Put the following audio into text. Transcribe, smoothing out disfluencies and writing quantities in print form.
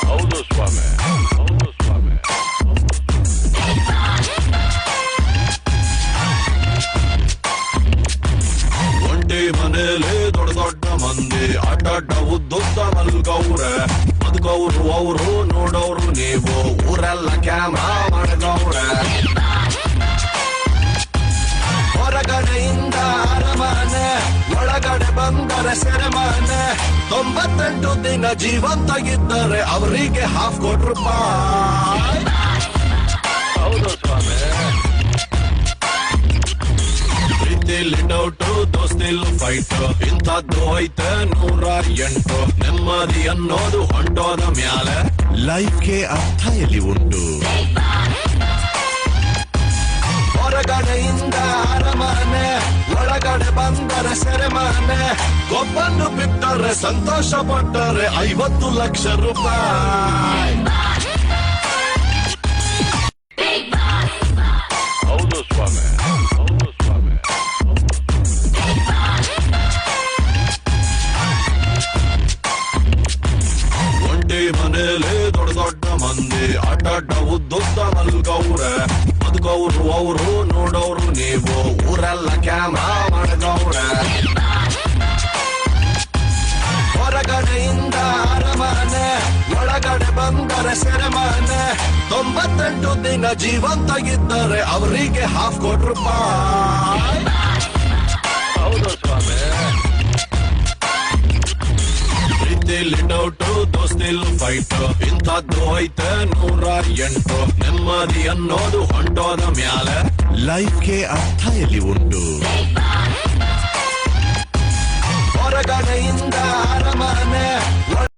ಹೌದು ಸ್ವಾಮಿ, ಹೌದು ಸ್ವಾಮಿ. ಒಂಟಿ ಮನೇಲಿ ದೊಡ್ಡ ದೊಡ್ಡ ಮಂದಿ ಅಡ್ಡಡ್ಡ ಉದ್ದುದ್ದ ಮಲ್ಗವ್ರೆ. ಬದುಕವ್ರು ಅವರು ನೋಡೋರು ನೀವು, ಊರೆಲ್ಲ ಕ್ಯಾಮ್ರಾ ಮಾಡಗವ್ರೆ. ಹೊರಗಡೆಯಿಂದ ಅರಮನೆ, ಒಳಗಡೆ ಬಂದರೆ ಸೆರೆಮನೆ. 98 ದಿನ ಜೀವಂತಾಗಿದ್ದರೆ ಅವರಿಗೆ ₹50,000. ಹೌದು ಸ್ವಾಮಿ. ಪ್ರೀತಿಲಿ ಡೌಟು, ದೋಸ್ತಿಲ್ ಫೈಟ್, ಇಂಥದ್ದು ಐತೆ 108. ನೆಮ್ಮದಿ ಅನ್ನೋದು ಹೊಂಟೋದ ಮ್ಯಾಲೆ ಲೈಫ್ಗೆ ಅರ್ಥ ಎಲ್ಲಿ ಉಂಟು. ಹೊರಗಡೆಯಿಂದ ಅರಮನೆ, ಒಳಗಡೆ ಬಂದರೆ ಸೆರೆಮನೆ. ಒಬ್ಬನ್ನು ಬಿಟ್ಟರೆ ಸಂತೋಷ ಪಟ್ಟರೆ ₹50,00,000. ಹೌದು ಸ್ವಾಮಿ, ಹೌದು ಸ್ವಾಮಿ. ಒಂಟಿ ಮನೇಲಿ ದೊಡ್ಡ ದೊಡ್ಡ ಮಂದಿ ಅಡ್ಡಡ್ಡ ಉದ್ದುದ್ದ ಮಲ್ಗವ್ರೆ. ಬದುಕವ್ರು ಅವರು ನೋಡೋರು ನೀವು, ಊರೆಲ್ಲ ಕ್ಯಾಮ್ರಾ ಮಾಡಗವ್ರೆ. ಹೊರಗಡೆಯಿಂದ ಅರಮನೆ, ಒಳಗಡೆ ಬಂದರೆ ಸೆರೆಮನೆ. 98 ದಿನ ಜೀವಂತಾಗಿದ್ದರೆ ಅವರಿಗೆ ₹50,000. ಹೌದು ಸ್ವಾಮಿ. ಪ್ರೀತಿಲಿ ಡೌಟು, ದೋಸ್ತಿಲ್ ಫೈಟ್, ಇಂಥದ್ದು ಐತೆ 108. ನೆಮ್ಮದಿ ಅನ್ನೋದು ಹೊಂಟೋದ ಮ್ಯಾಲೆ ಲೈಫ್ಗೆ ಅರ್ಥ ಎಲ್ಲಿ ಉಂಟು. ಹೊರಗಡೆಯಿಂದ ಅರಮನೆ,